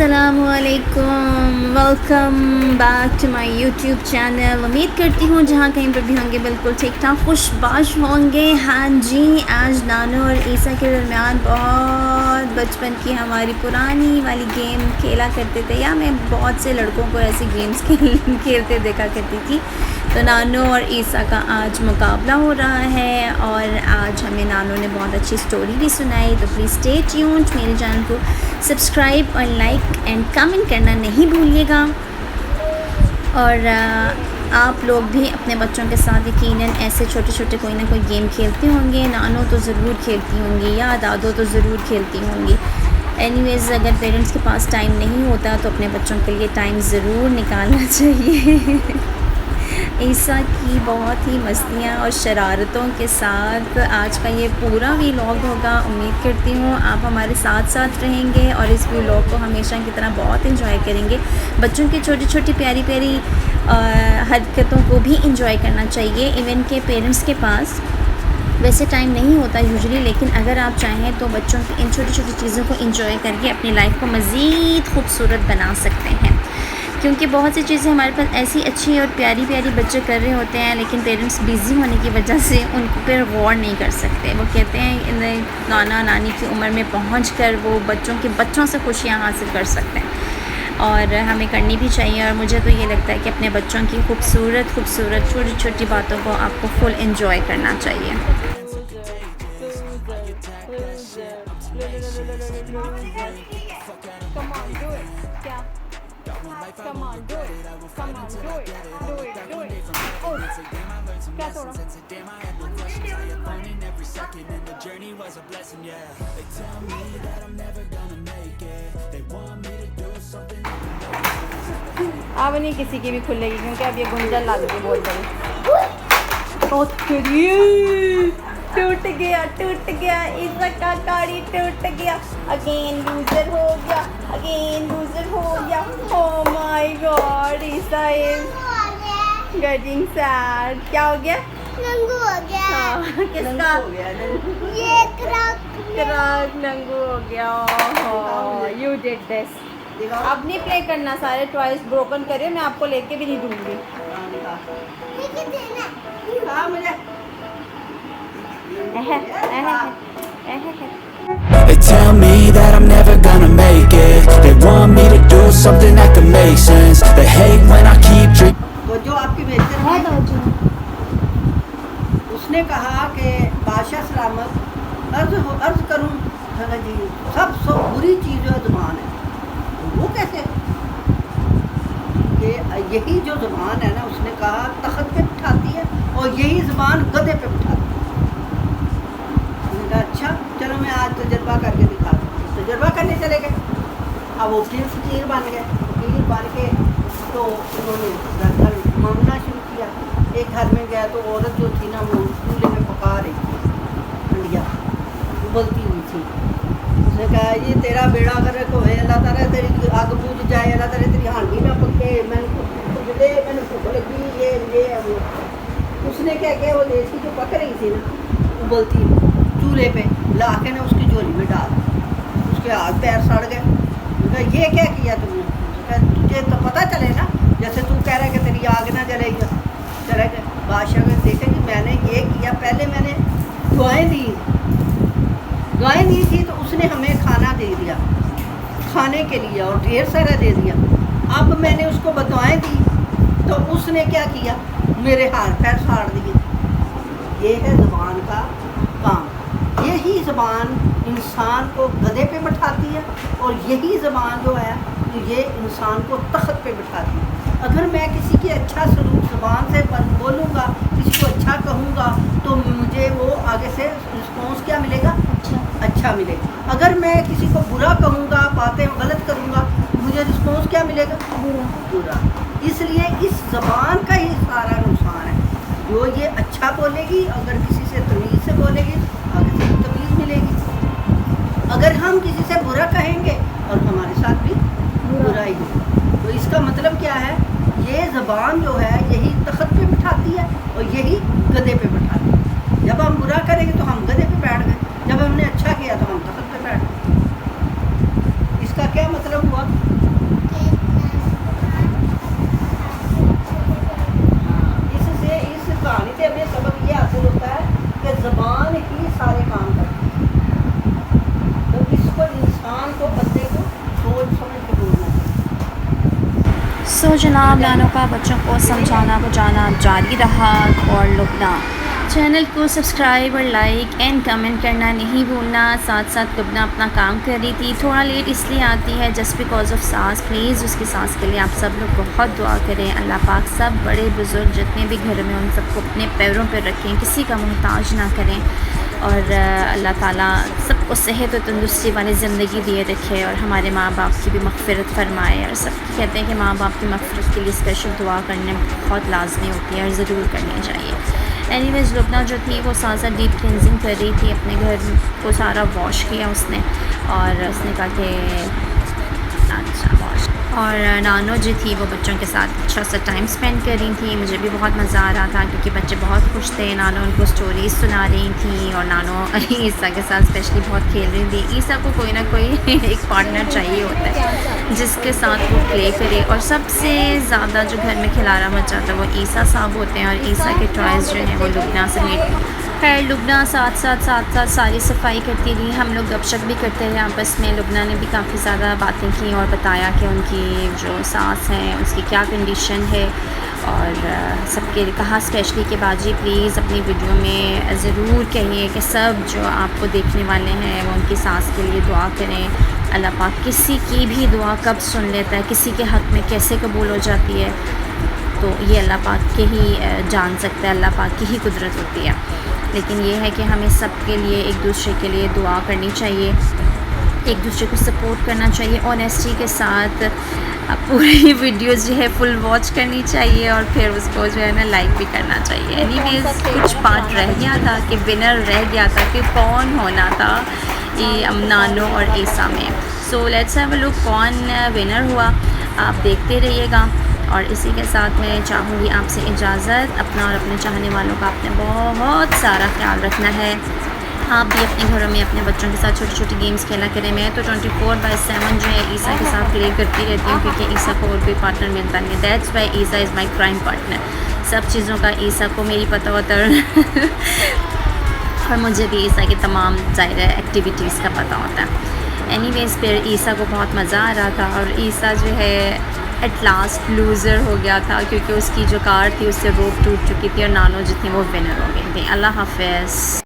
अस्सलामुअलैकुम, welcome back to my YouTube channel. उम्मीद करती हूँ जहाँ कहीं पर भी होंगे बिल्कुल ठीक ठाक खुशबाश होंगे। हाँ जी, आज नानो और ईसा के दरमियान बहुत बचपन की हमारी पुरानी वाली गेम खेला करते थे, या मैं बहुत से लड़कों को ऐसी गेम्स खेलते देखा करती थी। तो नानो और ईसा का आज मुकाबला हो रहा है और आज हमें नानो ने बहुत अच्छी स्टोरी भी सुनाई। तो प्लीज़ स्टे ट्यून्ड, मेरे चैनल को सब्सक्राइब और लाइक एंड कमेंट करना नहीं भूलिएगा। और आप लोग भी अपने बच्चों के साथ यकीनन ऐसे छोटे छोटे कोई ना कोई गेम खेलते होंगे। नानो तो ज़रूर खेलती होंगी या दादो तो ज़रूर खेलती होंगी। एनीवेज़, अगर पेरेंट्स के पास टाइम नहीं होता तो अपने बच्चों के लिए टाइम ज़रूर निकालना चाहिए। ईसा की बहुत ही मस्तियाँ और शरारतों के साथ आज का ये पूरा व्लॉग होगा। उम्मीद करती हूँ आप हमारे साथ साथ रहेंगे और इस व्लॉग को हमेशा की तरह बहुत एंजॉय करेंगे। बच्चों की छोटी छोटी प्यारी प्यारी हरकतों को भी एंजॉय करना चाहिए। इवन के पेरेंट्स के पास वैसे टाइम नहीं होता यूजुअली, लेकिन अगर आप चाहें तो बच्चों की इन छोटी छोटी चीज़ों को एंजॉय करके अपनी लाइफ को मज़ीद खूबसूरत बना सकते हैं। क्योंकि बहुत सी चीज़ें हमारे पास ऐसी अच्छी और प्यारी प्यारी बच्चे कर रहे होते हैं, लेकिन पेरेंट्स बिज़ी होने की वजह से उन पर गौर नहीं कर सकते। वो कहते हैं नाना नानी की उम्र में पहुंचकर वो बच्चों से खुशियां हासिल कर सकते हैं, और हमें करनी भी चाहिए। और मुझे तो ये लगता है कि अपने बच्चों की खूबसूरत छोटी छोटी बातों को आपको फुल एंजॉय करना चाहिए। Come on, do it. Come on, do it. Do it. Do it. Oh, क्या तोड़ा? अब नहीं किसी की भी खुलेगी क्योंकि अब ये गुंजन ला देगी बोल रही। टूट गया ईसा का गाड़ी टूट गया। अगेन लूजर हो गया। Oh my God, Isa is getting sad. क्या हो गया? नंगू हो गया। हाँ, किसका? ये क्राक नंगू हो गया। You did this. अब नहीं प्ले करना, सारे टॉयज ब्रोकन करे, मैं आपको लेके भी नहीं दूंगी। They tell me that I'm never gonna make it. They want me to do something that could make sense. They hate when I keep dreaming. वो जो आपकी बेहतर है दादी, उसने कहा कि बादशाह सलामत अर्ज करूं जी सबसे बुरी चीज़ जो ज़ुबान है। तो वो कैसे कि यही जो ज़ुबान है ना, उसने कहा तख्त पे बिठाती है और यही ज़ुबान गधे पे बिठाती है। अच्छा चलो मैं आज तजर्बा करके दिखा दूँ। तजर्बा करने चले गए। अब वो फकीर बन गए। फकीर बन के तो उन्होंने घर मांगना शुरू किया। एक घर में गया तो औरत जो थी ना वो चूल्हे में पका रही थी, हंडिया उबलती हुई थी। उसने कहा ये तेरा बेड़ा अगर को है, अल्लाह ताला तेरी आग बुझ जाए, अल्लाह ताला तेरी हांडी ना पके, मैंने भूख लगी, ये वो। उसने क्या किया, वो देसी जो पक रही थी ना उबलती चूल्हे पे ला के ना उसकी झोली में डाल, उसके हाथ पैर सड़ गए। ये क्या किया तुमने? तुझे तो पता चले ना, जैसे तू कह रहा है कि तेरी आग ना जलेगी। चले गए बादशाह ने देखा कि मैंने ये किया, पहले मैंने दुआएं दी थी तो उसने हमें खाना दे दिया खाने के लिए और ढेर सारा दे दिया। अब मैंने उसको बदुआएं दी तो उसने क्या किया, मेरे हाथ पैर फाड़ दिए। ये है ज़ुबान का काम। यही ज़बान इंसान को गधे पे बिठाती है और यही ज़बान जो है तो ये इंसान को तख्त पे बिठाती है। अगर मैं किसी की अच्छा सलूक ज़बान से बोलूँगा, किसी को अच्छा कहूँगा, तो मुझे वो आगे से रिस्पॉन्स क्या मिलेगा? अच्छा मिलेगा। अगर मैं किसी को बुरा कहूँगा, बातें गलत करूँगा, मुझे रिस्पॉन्स क्या मिलेगा? बुरा। इसलिए इस ज़बान का ही सारा नुकसान है। जो ये अच्छा बोलेगी, अगर किसी से तमीज़ से बोलेगी, आगे से तमीज़ मिलेगी। अगर हम किसी से बुरा कहेंगे और हमारे साथ भी बुरा ही होगा। तो इसका मतलब क्या है, ये ज़बान जो है यही तख्त पे बिठाती है और यही गधे पे बिठाती है। जब हम बुरा करेंगे तो हम गधे पे बैठ गए, जब हमने अच्छा किया तो हम तख्त पे बैठ गए। इसका क्या मतलब हुआ? सो जनाब नानों का बच्चों को समझाना बुझाना जारी रहा और लुबना चैनल को सब्सक्राइब और लाइक एंड कमेंट करना नहीं भूलना। साथ साथ लुबना अपना काम कर रही थी, थोड़ा लेट इसलिए आती है जस्ट बिकॉज ऑफ सास। प्लीज़ उसकी सास के लिए आप सब लोग बहुत दुआ करें। अल्लाह पाक सब बड़े बुज़ुर्ग जितने भी घर में उन सबको अपने पैरों पर रखें, किसी का मोहताज ना करें और अल्लाह ताला सबको सेहत और तंदुरुस्ती वाली ज़िंदगी दिए रखे और हमारे माँ बाप की भी मग़फ़िरत फ़रमाए। और सब कहते हैं कि माँ बाप की मग़फ़िरत के लिए स्पेशल दुआ करने बहुत लाजमी होती है और ज़रूर करनी चाहिए। एनीवेज़ लुबना जो थी वो साथ साथ डीप क्लिनजिंग कर रही थी, अपने घर को सारा वॉश किया उसने और उसने कहा कि अच्छा वॉश। और नानो जी थी वो बच्चों के साथ अच्छा सा टाइम स्पेंड कर रही थी। मुझे भी बहुत मज़ा आ रहा था क्योंकि बच्चे बहुत खुश थे। नानो उनको स्टोरीज़ सुना रही थी और नानो ईसा के साथ स्पेशली बहुत खेल रही थी। ईसा को कोई ना कोई एक पार्टनर चाहिए होता है जिसके साथ वो प्ले करे और सबसे ज़्यादा जो घर में खिलारा मचाता है वो ईसा साहब होते हैं और ईसा के टॉयज़ जो हैं वो लुबना से मेट। खैर लुबना साथ साथ सारी सफाई करती रही, हम लोग गपशप भी करते रहे आपस में। लुबना ने भी काफ़ी ज़्यादा बातें की और बताया कि उनकी जो सास हैं उसकी क्या कंडीशन है और सबके कहा स्पेशली कि बाजी प्लीज़ अपनी वीडियो में ज़रूर कहिए कि सब जो आपको देखने वाले हैं वो उनकी सास के लिए दुआ करें। अल्लाह पाक किसी की भी दुआ कब सुन लेता है, किसी के हक़ में कैसे कबूल हो जाती है, तो ये अल्लाह पाक के ही जान सकता है, अल्लाह पाक की ही कुदरत होती है। लेकिन ये है कि हमें सब के लिए एक दूसरे के लिए दुआ करनी चाहिए, एक दूसरे को सपोर्ट करना चाहिए, ऑनेस्टी के साथ पूरी वीडियोस जो है फुल वॉच करनी चाहिए और फिर उसको जो है ना लाइक भी करना चाहिए। एनीवेज़ कुछ पार्ट रह गया था कि विनर रह गया था कि कौन होना था ये नानो और ईसा में। So let's have a look कौन विनर हुआ, आप देखते रहिएगा। और इसी के साथ मैं चाहूँगी आपसे इजाज़त। अपना और अपने चाहने वालों का आपने बहुत सारा ख्याल रखना है। आप भी अपने घरों में अपने बच्चों के साथ छोटी छोटी गेम्स खेला करें। मैं तो 24/7 जो है ईसा के साथ प्ले करती रहती हूँ क्योंकि ईसा को और कोई पार्टनर मिलता नहीं। That's why Isa is my prime partner. सब चीज़ों का ईसा को मेरी पता होता है और मुझे भी ईसा की तमाम ज़ाहिर एक्टिविटीज़ का पता होता है। एनीवेज़ फिर ईसा को बहुत मज़ा आ रहा था और ईसा जो है एट लास्ट लूज़र हो गया था क्योंकि उसकी जो कार थी उससे रोप टूट चुकी थी और नानो जो थी वो विनर हो गई थी। अल्लाह हाफ़िज़।